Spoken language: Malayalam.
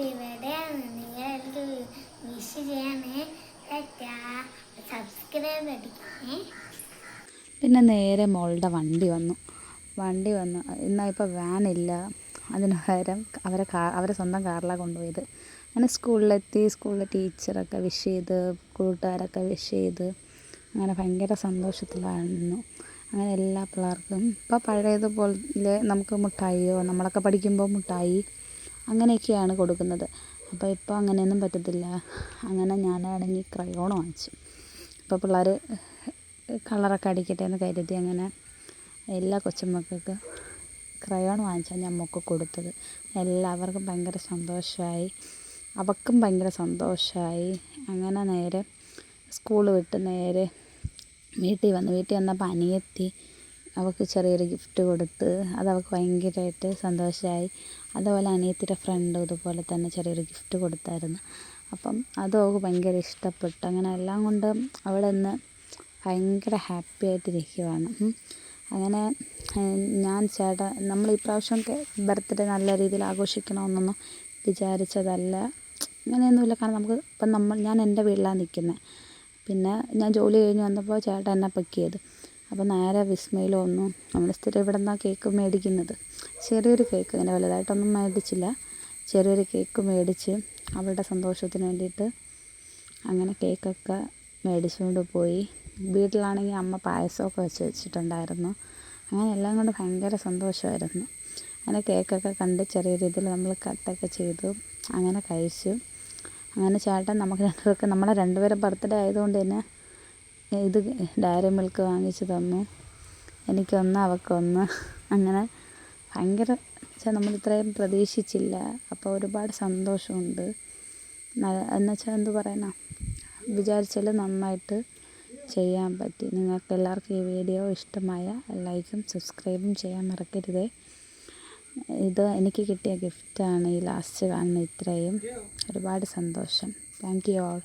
ഇവിടെയാണ്. നിങ്ങൾ വിഷ് ചെയ്യണേ, സബ്സ്ക്രൈബ് അടിക്കണേ. പിന്നെ നേരെ മോളുടെ വണ്ടി വന്നു. എന്നാൽ ഇപ്പോൾ വാനില്ല, അതിന് പകരം അവരെ സ്വന്തം കാറിലാണ് കൊണ്ടുപോയത്. അങ്ങനെ സ്കൂളിലെത്തി. സ്കൂളിലെ ടീച്ചറൊക്കെ വിഷ് ചെയ്ത്, കൂട്ടുകാരൊക്കെ വിഷ് ചെയ്ത്, അങ്ങനെ ഭയങ്കര സന്തോഷത്തിലായിരുന്നു. അങ്ങനെ എല്ലാ പിള്ളേർക്കും ഇപ്പോൾ പഴയതുപോലെ നമുക്ക് മിഠായിയോ, നമ്മളൊക്കെ പഠിക്കുമ്പോൾ മിഠായി അങ്ങനെയൊക്കെയാണ് കൊടുക്കുന്നത്. അപ്പോൾ ഇപ്പോൾ അങ്ങനെയൊന്നും പറ്റത്തില്ല. അങ്ങനെ ഞാനാണെങ്കിൽ ക്രയോൺ വാങ്ങിച്ചു. അപ്പോൾ പിള്ളേർ കളറൊക്കെ അടിക്കട്ടെ എന്ന് കരുതി അങ്ങനെ എല്ലാ കൊച്ചുമക്കൾക്കും ക്രയോൺ വാങ്ങിച്ചാൽ ഞാൻ മോൾക്ക് കൊടുത്തത്. എല്ലാവർക്കും ഭയങ്കര സന്തോഷമായി, അവൾക്കും ഭയങ്കര സന്തോഷമായി. അങ്ങനെ നേരെ സ്കൂൾ വിട്ട് നേരെ വീട്ടിൽ വന്നപ്പോൾ അനിയത്തി അവൾക്ക് ചെറിയൊരു ഗിഫ്റ്റ് കൊടുത്ത്. അത് അവൾക്ക് ഭയങ്കരമായിട്ട് സന്തോഷമായി. അതുപോലെ അനിയത്തിയുടെ ഫ്രണ്ടും ഇതുപോലെ തന്നെ ചെറിയൊരു ഗിഫ്റ്റ് കൊടുത്തായിരുന്നു. അപ്പം അതും അവൾക്ക് ഭയങ്കര ഇഷ്ടപ്പെട്ടു. അങ്ങനെ എല്ലാം കൊണ്ട് അവിടെ നിന്ന് ഭയങ്കര ഹാപ്പി ആയിട്ടിരിക്കുവാണ്. അങ്ങനെ നമ്മൾ ഈ പ്രാവശ്യമൊക്കെ ബർത്ത്ഡേ നല്ല രീതിയിൽ ആഘോഷിക്കണമെന്നൊന്നും വിചാരിച്ചതല്ല. അങ്ങനെയൊന്നുമില്ല. കാരണം ഞാൻ എൻ്റെ വീട്ടിലാണ് നിൽക്കുന്നത്. പിന്നെ ഞാൻ ജോലി കഴിഞ്ഞ് വന്നപ്പോൾ ചേട്ടൻ എന്നെ പിക്ക് ചെയ്തു. അപ്പോൾ നേരെ വിസ്മയിൽ വന്നു. നമ്മൾ സ്ഥിരം ഇവിടെ നിന്നാണ് കേക്ക് മേടിക്കുന്നത്. ചെറിയൊരു കേക്ക്, ഇങ്ങനെ വലുതായിട്ടൊന്നും മേടിച്ചില്ല. ചെറിയൊരു കേക്ക് മേടിച്ച് അവളുടെ സന്തോഷത്തിന് വേണ്ടിയിട്ട് അങ്ങനെ കേക്കൊക്കെ മേടിച്ചുകൊണ്ട് പോയി. വീട്ടിലാണെങ്കിൽ അമ്മ പായസമൊക്കെ വെച്ചിട്ടുണ്ടായിരുന്നു. അങ്ങനെ എല്ലാം കൊണ്ട് ഭയങ്കര സന്തോഷമായിരുന്നു. അങ്ങനെ കേക്കൊക്കെ കണ്ട് ചെറിയ രീതിയിൽ നമ്മൾ കട്ടൊക്കെ ചെയ്തു, അങ്ങനെ കഴിച്ചു. അങ്ങനെ ചേട്ടൻ നമ്മളെ രണ്ടുപേരും ബർത്ത്ഡേ ആയതുകൊണ്ട് തന്നെ ഇത് ഡയറി മിൽക്ക് വാങ്ങിച്ച് തന്നു. എനിക്കൊന്ന്, അവൾക്കൊന്ന്. അങ്ങനെ ഭയങ്കര നമ്മളിത്രയും പ്രതീക്ഷിച്ചില്ല. അപ്പോൾ ഒരുപാട് സന്തോഷമുണ്ട്. എന്നുവെച്ചാൽ എന്ത് പറയാനാ, വിചാരിച്ചാൽ നന്നായിട്ട് ചെയ്യാൻ പറ്റി. നിങ്ങൾക്ക് എല്ലാവർക്കും ഈ വീഡിയോ ഇഷ്ടമായ ലൈക്കും സബ്സ്ക്രൈബും ചെയ്യാൻ മറക്കരുതേ. ഇത് എനിക്ക് കിട്ടിയ ഗിഫ്റ്റാണ് ഈ ലാസ്റ്റ് കാണുന്ന ഇത്രയും. ഒരുപാട് സന്തോഷം. Thank you all.